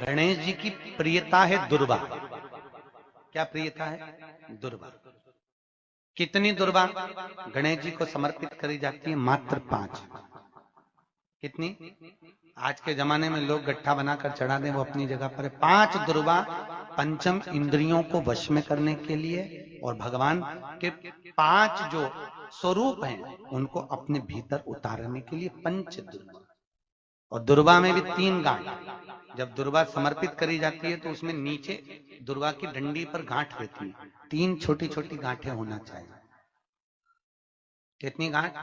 गणेश जी की प्रियता है दुर्वा। क्या प्रियता है? दुर्वा। कितनी दुर्वा गणेश जी को समर्पित करी जाती है? मात्र 5। कितनी? आज के जमाने में लोग गट्ठा बनाकर चढ़ा दें, वो अपनी जगह पर है। 5 दुर्वा पंचम इंद्रियों को वश में करने के लिए और भगवान के 5 जो स्वरूप हैं उनको अपने भीतर उतारने के लिए 5 दुर्वा। और दुर्वा में भी 3 गांठ। जब दुर्वा समर्पित करी जाती है तो उसमें नीचे दुर्वा की डंडी पर गांठ रहती है, 3 छोटी छोटी गांठें होना चाहिए। कितनी गांठ?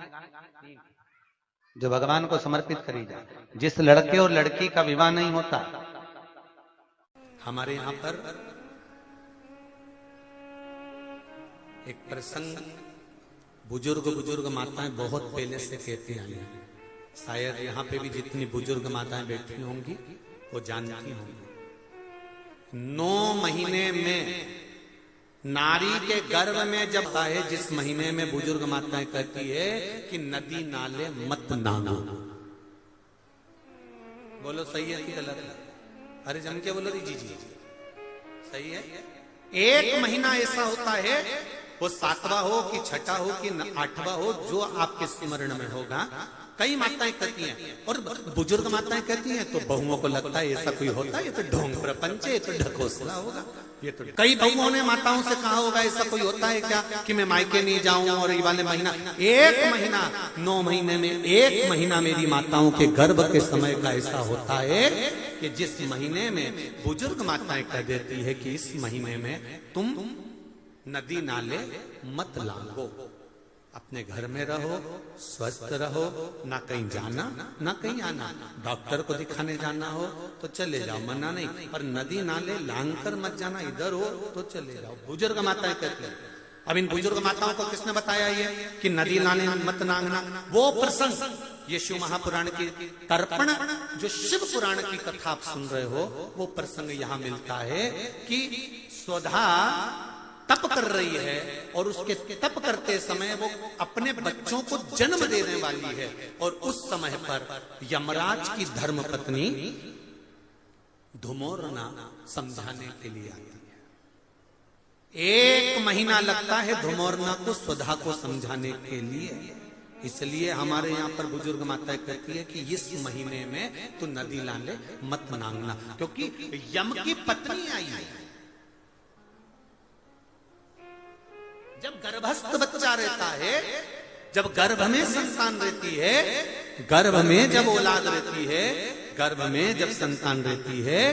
जो भगवान को समर्पित करी जाए। जिस लड़के और लड़की का विवाह नहीं होता, हमारे यहां पर एक प्रसंग बुजुर्ग माताएं बहुत पहले से कहती आई हैं, शायद यहां पे भी जितनी बुजुर्ग माताएं बैठी होंगी वो जानती होंगी। 9 महीने में नारी के गर्भ में जब है, जिस महीने में बुजुर्ग माताएं कहती है कि नदी नाले मत नहाना। बोलो सही है कि गलत है? अरे जम के बोलो जी जी सही है। 1 महीना ऐसा होता है, वो 7वां हो कि 6ठा हो कि 8वां हो, जो आपके स्मरण में होगा। कई माताएं कहती हैं और बुजुर्ग माताएं कहती हैं तो बहुओं को लगता है ऐसा कोई होता है, ये तो ढोंग प्रपंच है, ये तो ढकोसला होगा। ये तो कई बहुओं ने माताओं से कहा होगा ऐसा कोई होता है क्या कि मैं मायके नहीं जाऊं और ये वाले महीना 1 महीना 9 महीने में 1 महीना मेरी माताओं के गर्भ के समय का ऐसा होता है कि जिस महीने में बुजुर्ग माताएं कह देती है कि इस महीने में तुम नदी नाले मत लांगो, अपने घर में रहो, स्वस्थ रहो, ना कहीं जाना ना कहीं आना। डॉक्टर को दिखाने जाना हो तो चले जाओ, मना नहीं, पर नदी नाले लांग कर मत जाना। इधर हो तो चले जाओ, बुजुर्ग माताएं कहती हैं। अब इन बुजुर्ग माताओं को किसने बताया ये कि नदी नाले मत नांगना? वो प्रसंग ये शिव महापुराण की तर्पण, जो शिव पुराण की कथा आप सुन रहे हो, वो प्रसंग यहां मिलता है कि स्वधा तप कर रही है और उसके तप करते समय वो अपने बच्चों को जन्म देने वाली है, और उस समय पर यमराज की धर्म पत्नी धुमोरना समझाने के लिए आती है। 1 महीना लगता है धुमोरना को स्वधा को समझाने के लिए। इसलिए हमारे यहाँ पर बुजुर्ग माताएं कहती है कि इस महीने में तो नदी नाले मत नांगना, क्योंकि यम की पत्नी आई है। जब गर्भस्थ बच्चा रहता है, जब गर्भ में संतान रहती है, गर्भ में जब औलाद रहती है, गर्भ में जब संतान रहती है,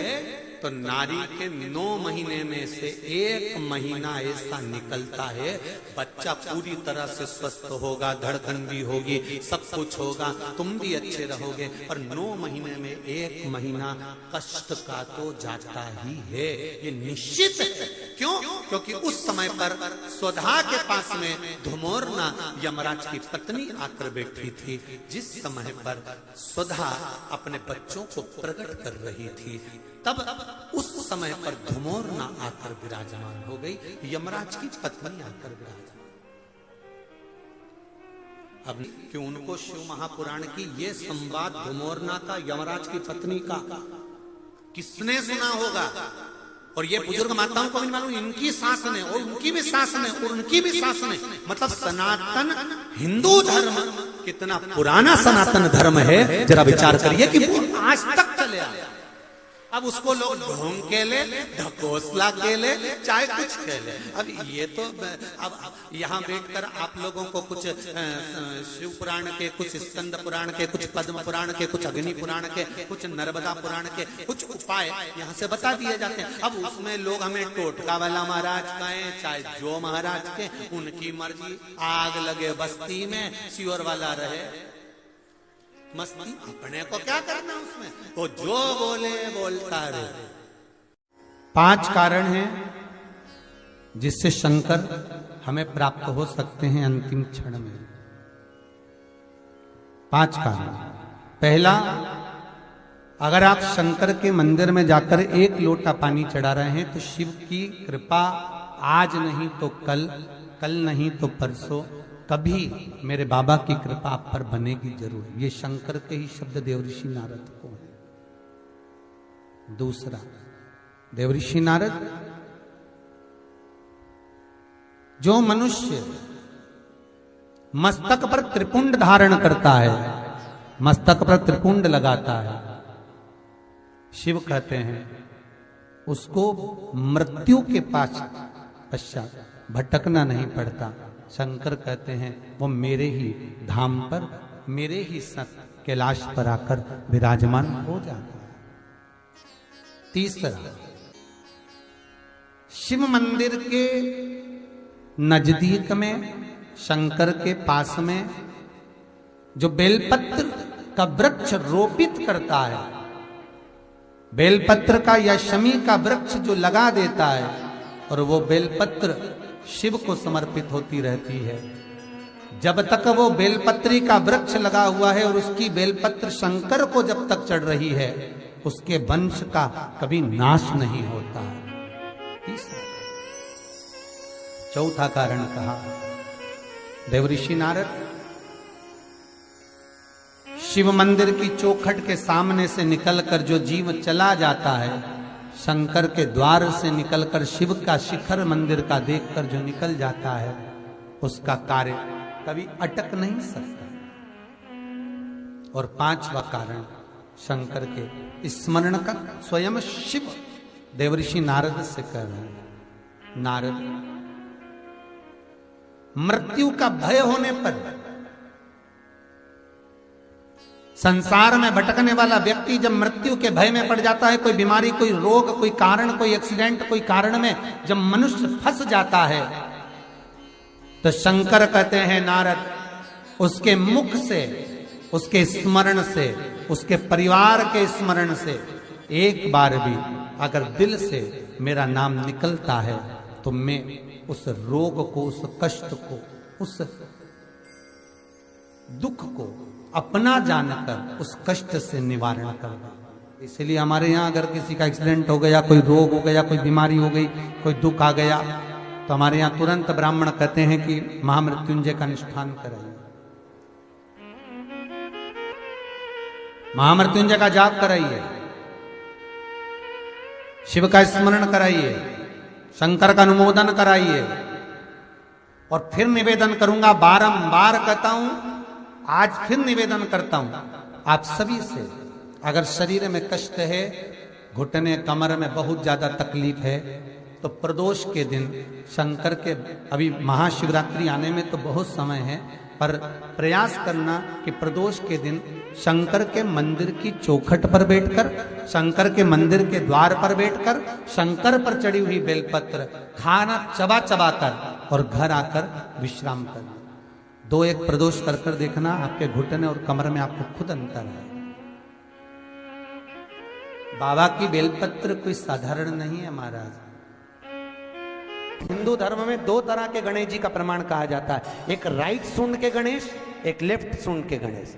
तो नारी के 9 महीने में से 1 महीना ऐसा निकलता है, बच्चा पूरी तरह से स्वस्थ होगा, धड़कन भी होगी, सब कुछ होगा, तुम भी अच्छे रहोगे। और 9 महीने में 1 महीना कष्ट का तो जाता ही है, ये निश्चित है। क्यों? क्योंकि उस समय पर स्वधा के पास में धुमोरना यमराज की पत्नी आकर बैठी थी, जिस समय पर स्वधा अपने बच्चों को प्रकट कर रही थी, तब उस समय पर धुमोरना आकर विराजमान हो गई, यमराज की पत्नी आकर विराजमान। अब कि उनको शिव महापुराण की ये संवाद धुमोरना का यमराज की पत्नी का किसने सुना होगा? और ये बुजुर्ग माताओं को भी मालूम, इनकी सास ने और उनकी भी सास ने और उनकी भी सास ने, मतलब सनातन हिंदू धर्म कितना पुराना सनातन धर्म है, जरा विचार करिए कि वो आज तक चले आया। अब उसको लोग ढोंग के ले, ढकोसला के ले, चाहे कुछ के ले। अब ये तो अब यहाँ बैठकर आप लोगों को कुछ शिव पुराण के, कुछ स्कंद पुराण के, कुछ पद्म पुराण के, कुछ अग्नि पुराण के, कुछ नर्मदा पुराण के कुछ उपाय यहाँ से बता दिए जाते हैं। अब उसमें लोग हमें टोटका वाला महाराज कहें, चाहे जो महाराज के, उनकी मर्जी। आग लगे बस्ती में, शिवर वाला रहे मस्ती, अपने को क्या करना उसमें, वो जो बोले बोलता रहे। 5 कारण हैं जिससे शंकर हमें प्राप्त हो सकते हैं अंतिम क्षण में। 5 कारण। पहला, अगर आप शंकर के मंदिर में जाकर 1 लोटा पानी चढ़ा रहे हैं तो शिव की कृपा आज नहीं तो कल, कल नहीं तो परसों, कभी मेरे बाबा की कृपा आप पर बनेगी जरूर। ये शंकर के ही शब्द देवऋषि नारद को है। दूसरा, देवऋषि नारद, जो मनुष्य मस्तक पर त्रिपुंड धारण करता है, मस्तक पर त्रिपुंड लगाता है, शिव कहते हैं उसको मृत्यु के पश्चात भटकना नहीं पड़ता। शंकर कहते हैं वो मेरे ही धाम पर, मेरे ही साथ कैलाश पर आकर विराजमान हो जाता है। तीसरा, शिव मंदिर के नजदीक में, शंकर के पास में जो बेलपत्र का वृक्ष रोपित करता है, बेलपत्र का या शमी का वृक्ष जो लगा देता है, और वो बेलपत्र शिव को समर्पित होती रहती है, जब तक वो बेलपत्री का वृक्ष लगा हुआ है और उसकी बेलपत्र शंकर को जब तक चढ़ रही है, उसके वंश का कभी नाश नहीं होता है। चौथा कारण कहा, देवऋषि नारद, शिव मंदिर की चौखट के सामने से निकलकर जो जीव चला जाता है, शंकर के द्वार से निकलकर शिव का शिखर मंदिर का देखकर जो निकल जाता है, उसका कार्य कभी अटक नहीं सकता। और पांचवा कारण शंकर के स्मरण का स्वयं शिव देवऋषि नारद से कह रहे हैं, नारद, मृत्यु का भय होने पर संसार में भटकने वाला व्यक्ति जब मृत्यु के भय में पड़ जाता है, कोई बीमारी, कोई रोग, कोई कारण, कोई एक्सीडेंट, कोई कारण में जब मनुष्य फंस जाता है, तो शंकर कहते हैं नारद, उसके मुख से, उसके स्मरण से, उसके परिवार के स्मरण से एक बार भी अगर दिल से मेरा नाम निकलता है, तो मैं उस रोग को, उस कष्ट को, उस दुख को अपना जानकर उस कष्ट से निवारण कर। इसलिए हमारे यहाँ अगर किसी का एक्सीडेंट हो गया, कोई रोग हो गया, कोई बीमारी हो गई, कोई दुख आ गया, तो हमारे यहाँ तुरंत ब्राह्मण कहते हैं कि महामृत्युंजय का अनुष्ठान कराइए, महामृत्युंजय का जाप कराइए, शिव का स्मरण कराइए, शंकर का अनुमोदन कराइए। और फिर निवेदन करूंगा, बारंबार कहता हूं, आज फिर निवेदन करता हूं आप सभी से, अगर शरीर में कष्ट है, घुटने कमर में बहुत ज्यादा तकलीफ है, तो प्रदोष के दिन शंकर के, अभी महाशिवरात्रि आने में तो बहुत समय है, पर प्रयास करना कि प्रदोष के दिन शंकर के मंदिर की चौखट पर बैठकर, शंकर के मंदिर के द्वार पर बैठकर, शंकर पर चढ़ी हुई बेलपत्र खाना चबा चबा कर और घर आकर विश्राम करना। 2-1 प्रदोष कर कर देखना, आपके घुटने और कमर में आपको खुद अंतर है। बाबा की बेलपत्र कोई साधारण नहीं है महाराज। हिंदू धर्म में 2 तरह के गणेश जी का प्रमाण कहा जाता है, एक राइट सूंड के गणेश, एक लेफ्ट सूंड के गणेश।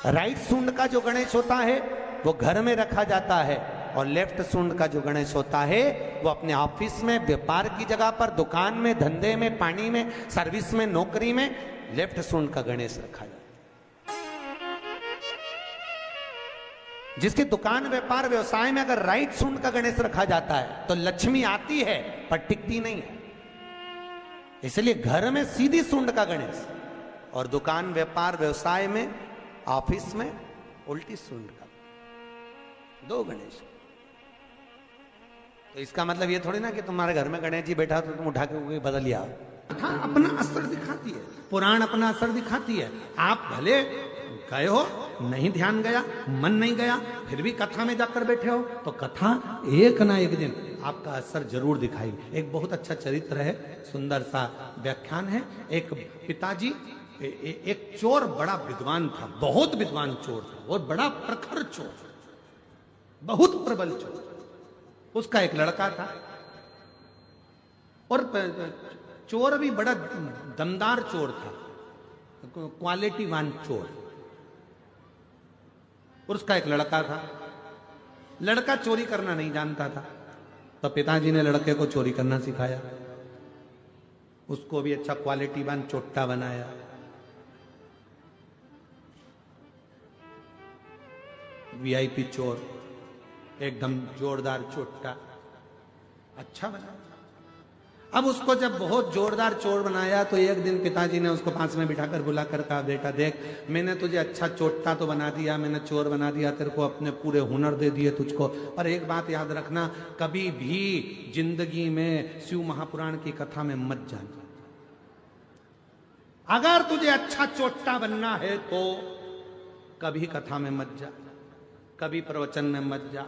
राइट सूंड का जो गणेश होता है वो घर में रखा जाता है, और लेफ्ट सूंड का जो गणेश होता है वो अपने ऑफिस में, व्यापार की जगह पर, दुकान में, धंधे में, पानी में, सर्विस में, नौकरी में लेफ्ट सूंड का गणेश रखा जाता है। जिसकी दुकान, व्यापार, व्यवसाय में अगर राइट सूंड का गणेश रखा जाता है तो लक्ष्मी आती है पर टिकती नहीं है। इसलिए घर में सीधी सूंड का गणेश, और दुकान, व्यापार, व्यवसाय में, ऑफिस में उल्टी सूंड का, 2 गणेश। तो इसका मतलब ये थोड़ी ना कि तुम्हारे घर में गणेश जी बैठा तो तुम उठा के बदल लिया। कथा अपना असर दिखाती है, पुराण अपना असर दिखाती है। आप भले गए हो, नहीं ध्यान गया, मन नहीं गया, फिर भी कथा में जाकर बैठे हो, तो कथा एक ना एक दिन आपका असर जरूर दिखाएगी। एक बहुत अच्छा चरित्र है, सुंदर सा व्याख्यान है। एक पिताजी, एक चोर बड़ा विद्वान था, बहुत विद्वान चोर था, और बड़ा प्रखर चोर, बहुत प्रबल चोर। उसका एक लड़का था, और चोर भी बड़ा दमदार चोर था, क्वालिटीवान चोर। और उसका एक लड़का था, लड़का चोरी करना नहीं जानता था, तो पिताजी ने लड़के को चोरी करना सिखाया, उसको भी अच्छा क्वालिटीवान चोट्टा बनाया। वीआईपी चोर, एकदम जोरदार चोट्टा, अच्छा बना। अब उसको जब बहुत जोरदार चोर बनाया तो एक दिन पिताजी ने उसको पास में बिठाकर बुलाकर कहा, बेटा देख, मैंने तुझे अच्छा चोट्टा तो बना दिया, मैंने चोर बना दिया, तेरे को अपने पूरे हुनर दे दिए तुझको, पर एक बात याद रखना, कभी भी जिंदगी में शिव महापुराण की कथा में मत जाना। अगर तुझे अच्छा चोट्टा बनना है तो कभी कथा में मत जा, कभी प्रवचन में मत जा,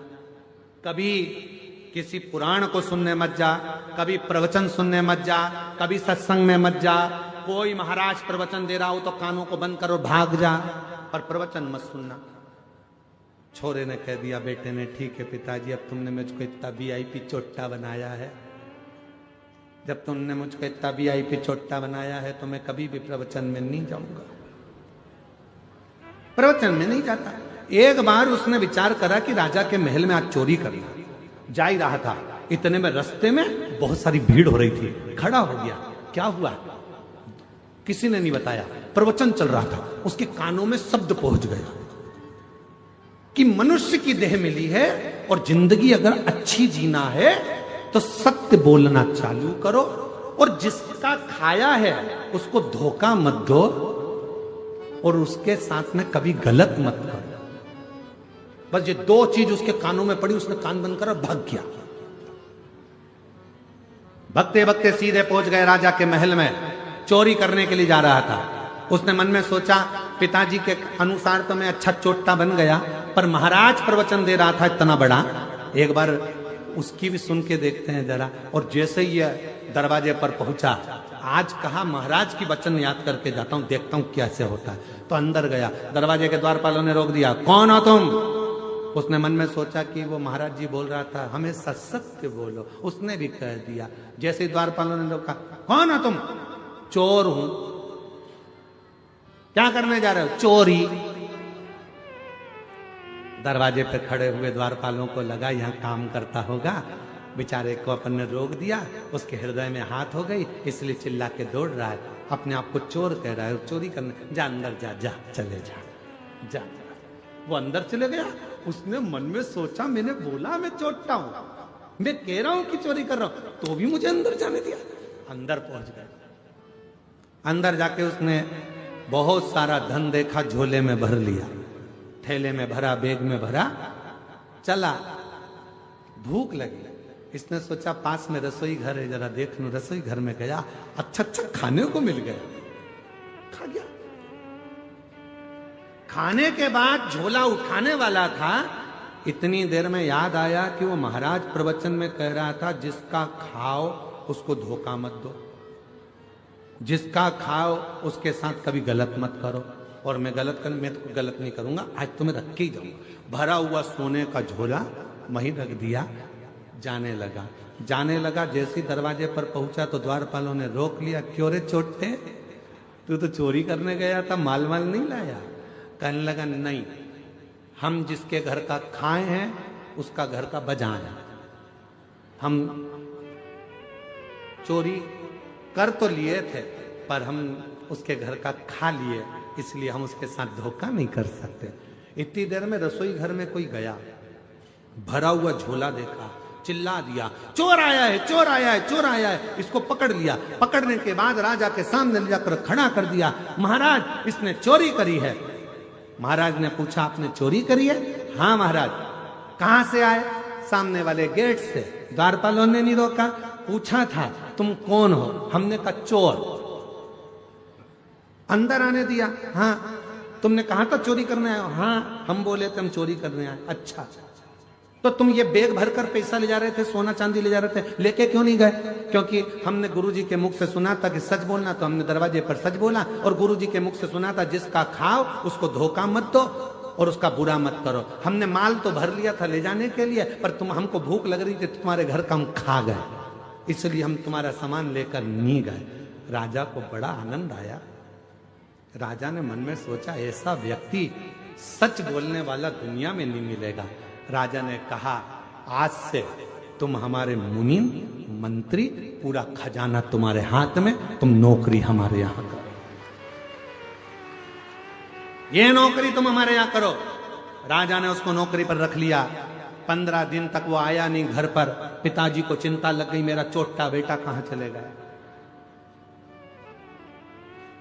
कभी किसी पुराण को सुनने मत जा, कभी प्रवचन सुनने मत जा, कभी सत्संग में मत जा। कोई महाराज प्रवचन दे रहा हो तो कानों को बंद करो, भाग जा, पर प्रवचन मत सुनना। छोरे ने कह दिया बेटे ने, ठीक है पिताजी, अब तुमने मुझको इतना वीआईपी चोट्टा बनाया है, जब तुमने मुझको इतना वीआईपी चोट्टा बनाया है तो मैं कभी भी प्रवचन में नहीं जाऊंगा, प्रवचन में नहीं जाता। एक बार उसने विचार करा कि राजा के महल में आज चोरी करना, जा ही रहा था, इतने में रास्ते में बहुत सारी भीड़ हो रही थी, खड़ा हो गया। क्या हुआ किसी ने नहीं बताया, प्रवचन चल रहा था, उसके कानों में शब्द पहुंच गया कि मनुष्य की देह मिली है और जिंदगी अगर अच्छी जीना है तो सत्य बोलना चालू करो, और जिसका खाया है उसको धोखा मत दो, और उसके साथ में कभी गलत मत करो। बस ये दो चीज उसके कानों में पड़ी, उसने कान बंद कर भाग गया। भगते भगते सीधे पहुंच गए राजा के महल में, चोरी करने के लिए जा रहा था। उसने मन में सोचा, पिताजी के अनुसार तो मैं अच्छा चोट्टा बन गया, पर महाराज प्रवचन दे रहा था इतना बड़ा, एक बार उसकी भी सुन के देखते हैं जरा। और जैसे ही दरवाजे पर पहुंचा, आज कहा महाराज की वचन याद करके जाता हूं, देखता हूं कैसे होता है। तो अंदर गया, दरवाजे के द्वारपालों ने रोक दिया, कौन हो तुम? उसने मन में सोचा कि वो महाराज जी बोल रहा था, हमें सत्य बोलो, उसने भी कह दिया। जैसे ही द्वारपालों ने रोका, कौन हो तुम? चोर हूं। क्या करने जा रहे हो? चोरी। दरवाजे पे खड़े हुए द्वारपालों को लगा यहां काम करता होगा, बेचारे को अपन ने रोक दिया, उसके हृदय में हाथ हो गई, इसलिए चिल्ला के दौड़ रहा है, अपने आप को चोर कह रहा है, चोरी करने। जा अंदर जा, जा चले जा, जा। वो अंदर चले गया। उसने मन में सोचा, मैंने बोला मैं चोट्टा हूं, मैं कह रहा हूं कि चोरी कर रहा हूं, तो भी मुझे अंदर जाने दिया। अंदर पहुंच गए। अंदर जाके उसने बहुत सारा धन देखा, झोले में भर लिया, थैले में भरा, बैग में भरा, चला। भूख लगी, इसने सोचा पास में रसोई घर है, जरा देख लूं। रसोई घर में गया, अच्छा अच्छा खाने को मिल गया, खा गया। खाने के बाद झोला उठाने वाला था, इतनी देर में याद आया कि वो महाराज प्रवचन में कह रहा था, जिसका खाओ उसको धोखा मत दो, जिसका खाओ उसके साथ कभी गलत मत करो। और मैं तो गलत नहीं करूंगा, आज तो मैं रख के ही जाऊंगा। भरा हुआ सोने का झोला वहीं रख दिया, जाने लगा। जैसे दरवाजे पर पहुंचा तो द्वारपालों ने रोक लिया, क्यों रे चोटे, तू तो चोरी करने गया था, माल नहीं लाया? कहने लगा, नहीं, हम जिसके घर का खाए हैं उसका घर का बजान है, हम चोरी कर तो लिए थे पर हम उसके घर का खा लिए, इसलिए हम उसके साथ धोखा नहीं कर सकते। इतनी देर में रसोई घर में कोई गया, भरा हुआ झोला देखा, चिल्ला दिया, चोर आया है, चोर आया है, चोर आया है। इसको पकड़ लिया। पकड़ने के बाद राजा के सामने ले जाकर खड़ा कर दिया, महाराज इसने चोरी करी है। महाराज ने पूछा, आपने चोरी करी है? हाँ महाराज। कहां से आए? सामने वाले गेट से। द्वारपालों ने नहीं रोका, पूछा था तुम कौन हो? हमने कहा चोर। अंदर आने दिया। हाँ। तुमने कहा था चोरी करने आए हो? हाँ, हम बोले थे हम चोरी करने आए। अच्छा, तो तुम ये बैग भरकर पैसा ले जा रहे थे, सोना चांदी ले जा रहे थे, लेके क्यों नहीं गए? क्योंकि हमने गुरुजी के मुख से सुना था कि सच बोलना, तो हमने दरवाजे पर सच बोला। और गुरुजी के मुख से सुना था, जिसका खाओ उसको धोखा मत दो और उसका बुरा मत करो। हमने माल तो भर लिया था ले जाने के लिए, पर तुम हमको भूख लग रही थी, तुम्हारे घर का हम खा गए, इसलिए हम तुम्हारा सामान लेकर नहीं गए। राजा को बड़ा आनंद आया। राजा ने मन में सोचा, ऐसा व्यक्ति सच बोलने वाला दुनिया में नहीं मिलेगा। राजा ने कहा, आज से तुम हमारे मुनीम, मंत्री, पूरा खजाना तुम्हारे हाथ में, तुम नौकरी हमारे यहां करो, ये नौकरी तुम हमारे यहां करो। राजा ने उसको नौकरी पर रख लिया। 15 दिन तक वो आया नहीं घर पर। पिताजी को चिंता लग गई, मेरा चोटा बेटा कहां चले गया।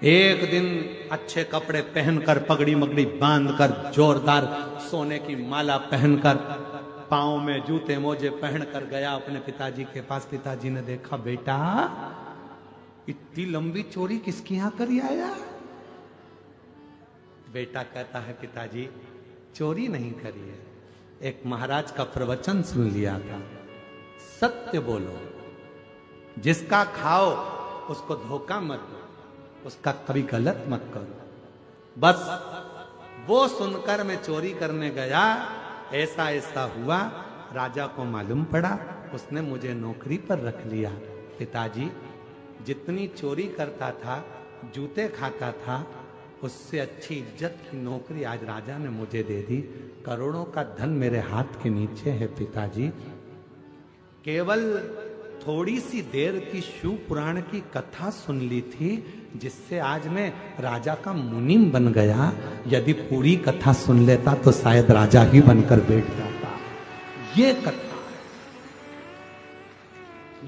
एक दिन अच्छे कपड़े पहनकर, पगड़ी मगड़ी बांधकर, जोरदार सोने की माला पहनकर, पांव में जूते मोजे पहनकर गया अपने पिताजी के पास। पिताजी ने देखा, बेटा इतनी लंबी चोरी किसके यहां करी आया। बेटा कहता है, पिताजी चोरी नहीं करी है, एक महाराज का प्रवचन सुन लिया था। सत्य बोलो, जिसका खाओ उसको धोखा मत दो, उसका कभी गलत मत करो। बस वो सुनकर मैं चोरी करने गया, ऐसा ऐसा हुआ। राजा को मालूम पड़ा, उसने मुझे नौकरी पर रख लिया। पिताजी जितनी चोरी करता था, जूते खाता था, उससे अच्छी इज्जत की नौकरी आज राजा ने मुझे दे दी। करोड़ों का धन मेरे हाथ के नीचे है पिताजी। केवल थोड़ी सी देर की शिव पुराण की कथा सुन ली थी, जिससे आज मैं राजा का मुनीम बन गया। यदि पूरी कथा सुन लेता तो शायद राजा ही बनकर बैठ जाता। ये कथा,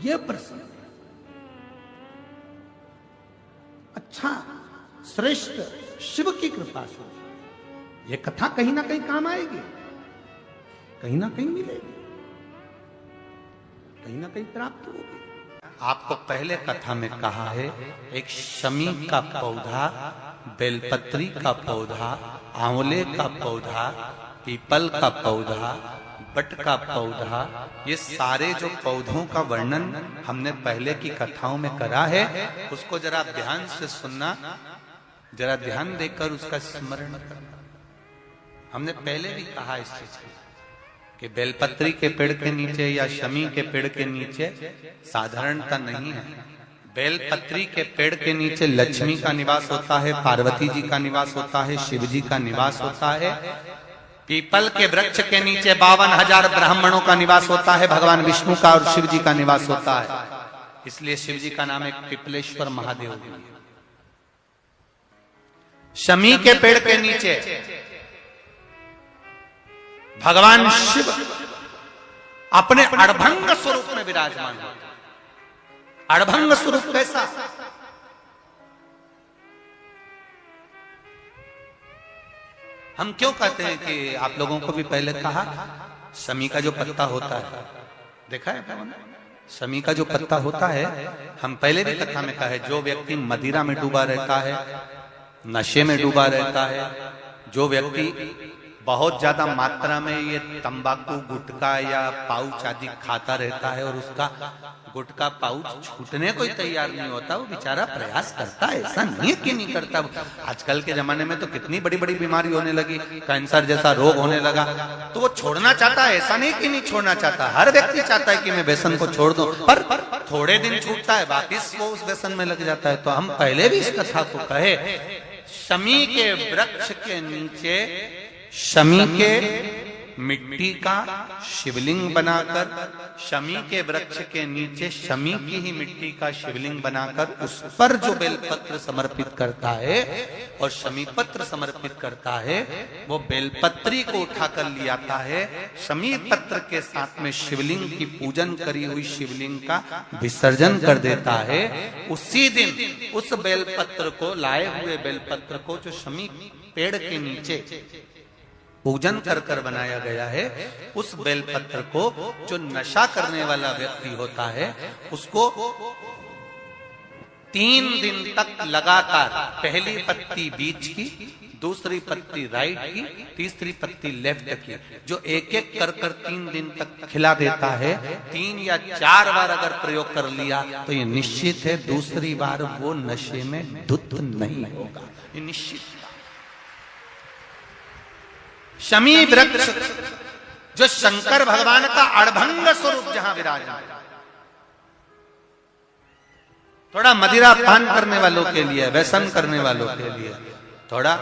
ये प्रसंग अच्छा, श्रेष्ठ शिव की कृपा से ये कथा कहीं ना कहीं काम आएगी, कहीं ना कहीं मिलेगी, कहीं ना कहीं प्राप्त होगी। आपको पहले कथा में कहा है, एक शमी का पौधा, बेलपत्री का पौधा, आंवले का पौधा, पीपल का पौधा, बट का पौधा, ये सारे जो पौधों का वर्णन हमने पहले की कथाओं में करा है, उसको जरा ध्यान से सुनना, जरा ध्यान देकर उसका स्मरण करना। हमने पहले भी कहा इस चीज को कि बेलपत्री के पेड़ के नीचे या शमी के पेड़ के नीचे साधारणता नहीं है। बेलपत्री के पेड़ के नीचे लक्ष्मी का निवास होता है, पार्वती जी का निवास होता है, शिव जी का निवास होता है। पीपल के वृक्ष के नीचे 52,000 ब्राह्मणों का निवास होता है, भगवान विष्णु का और शिव जी का निवास होता है। इसलिए शिव जी का नाम एक पिपलेश्वर महादेव भी है। शमी के पेड़ के नीचे भगवान शिव अपने अड़भंग स्वरूप में विराजमान होते हैं। अड़भंग स्वरूप कैसा? हम क्यों कहते हैं कि आप लोगों को भी पहले कहा, शमी का जो पत्ता होता है, देखा है शमी का जो पत्ता होता है, हम पहले भी कथा में कहा है, जो व्यक्ति मदिरा में डूबा रहता है, नशे में डूबा रहता है, जो व्यक्ति बहुत ज्यादा मात्रा में ये तंबाकू, गुटखा या पाउच आदि खाता रहता है और उसका गुटखा पाउच छूटने को ही तैयार नहीं होता, वो बेचारा प्रयास करता है, ऐसा नहीं है कि नहीं करता। आजकल के जमाने में तो कितनी बड़ी बड़ी बीमारी होने लगी, कैंसर जैसा रोग होने लगा, तो वो छोड़ना चाहता है, ऐसा नहीं कि नहीं छोड़ना चाहता। हर व्यक्ति चाहता है कि मैं व्यसन को छोड़ दूं, पर थोड़े दिन छूटता है, वापिस वो उस व्यसन में लग जाता है। तो हम पहले भी इस कथा को कहे, शमी के वृक्ष के नीचे शमी के मिट्टी का शिवलिंग बनाकर, शमी के वृक्ष के नीचे शमी की ही मिट्टी का शिवलिंग बनाकर उस पर जो बेलपत्र समर्पित करता है और शमी पत्र समर्पित करता है, वो बेलपत्री को उठाकर ले आता है, शमी पत्र के साथ में शिवलिंग की पूजन करी हुई शिवलिंग का विसर्जन कर देता है। उसी दिन उस बेलपत्र को, लाए हुए बेलपत्र को जो शमी पेड़ के नीचे पूजन कर कर बनाया गया है, उस बेलपत्र को जो नशा करने वाला व्यक्ति होता है, उसको 3 दिन तक लगातार पहली पत्ती बीच की, दूसरी पत्ती राइट की, तीसरी पत्ती लेफ्ट की, जो एक एक कर कर 3 दिन तक खिला देता है। 3 या 4 बार अगर प्रयोग कर लिया तो ये निश्चित है दूसरी बार वो नशे में धुत नहीं होगा, ये निश्चित। शमी वृक्ष जो शंकर भगवान का अड़भंग स्वरूप जहां विराजमान, थोड़ा मदिरा पान करने वालों के लिए, व्यसन करने वालों के लिए, थोड़ा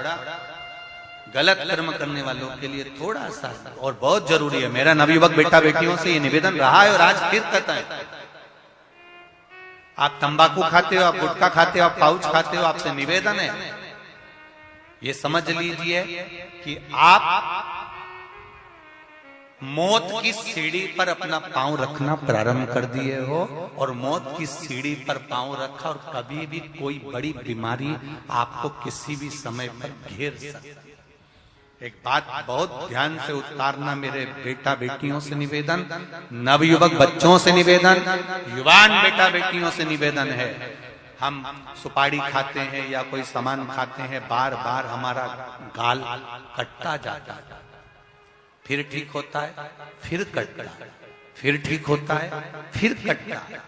गलत कर्म करने वालों के लिए थोड़ा सा और बहुत जरूरी है। मेरा नवयुवक बेटा बेटियों से ये निवेदन रहा है और आज फिर कहता है, आप तंबाकू खाते हो, आप गुटखा खाते हो, आप पाउच खाते हो, आपसे निवेदन है ये समझ लीजिए कि आप मौत की सीढ़ी पर अपना पांव रखना प्रारंभ कर दिए हो और मौत की सीढ़ी पर पांव रखा और कभी भी कोई बड़ी बीमारी आपको किसी भी समय पर घेर सकती है। एक बात बहुत ध्यान से उतारना मेरे बेटा बेटियों से निवेदन, नवयुवक बच्चों से निवेदन, युवान बेटा बेटियों से निवेदन है। हम सुपारी खाते हैं या कोई सामान खाते हैं, बार बार हमारा गाल कटता जाता है, फिर ठीक होता है, फिर कटता है, फिर ठीक होता है, फिर कटता है।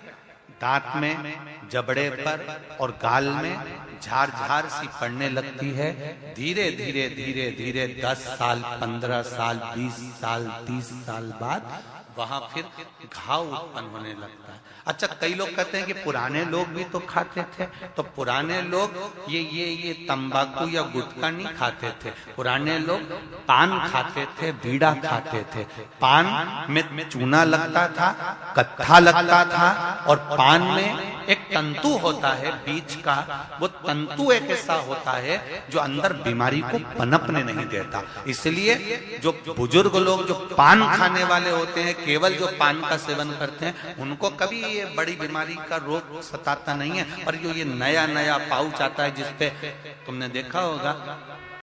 दांत में, जबड़े पर और गाल में झार झार सी पड़ने लगती है। धीरे धीरे धीरे धीरे 10 साल, 15 साल, 20 साल, 30 साल बाद वहां फिर घाव उत्पन्न होने लगता है। अच्छा, कई लोग कहते हैं कि पुराने लोग भी तो खाते थे, तो पुराने लोग ये तंबाकू या गुटखा नहीं खाते थे। पुराने लोग पान खाते थे, बीड़ा खाते थे। पान में चूना लगता था, कत्था लगता था, और पान में एक तंतु होता है बीच का, वो तंतु एक ऐसा होता है जो अंदर बीमारी को पनपने नहीं देता। इसलिए जो बुजुर्ग लोग जो पान खाने वाले होते हैं, केवल जो पान का सेवन करते हैं, उनको कभी ये बड़ी बीमारी का रोग सताता नहीं है। और जो ये नया नया पाउच आता है जिसपे तुमने देखा होगा